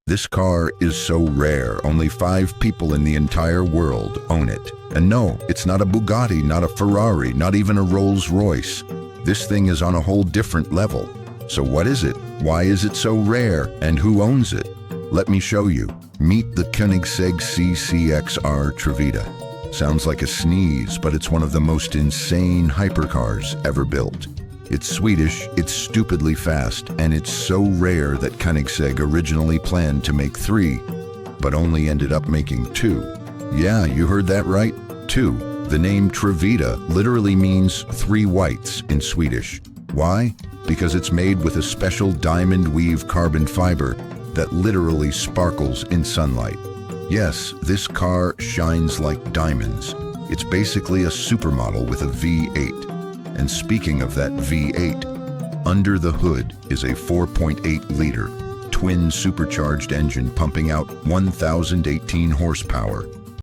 This car is so rare, only 5 people in the entire world own it. And no, it's not a Bugatti, not a Ferrari, not even a Rolls-Royce. This thing is on a whole different level. So what is it? Why is it so rare? And who owns it? Let me show you. Meet the Koenigsegg CCXR Trevita. Sounds like a sneeze, but it's one of the most insane hypercars ever built. It's Swedish, it's stupidly fast, and it's so rare that Koenigsegg originally planned to make 3, but only ended up making 2. Yeah, you heard that right, 2. The name Trevita literally means 3 whites in Swedish. Why? Because it's made with a special diamond weave carbon fiber that literally sparkles in sunlight. Yes, this car shines like diamonds. It's basically a supermodel with a V8. And speaking of that V8, under the hood is a 4.8-liter twin supercharged engine pumping out 1,018 horsepower.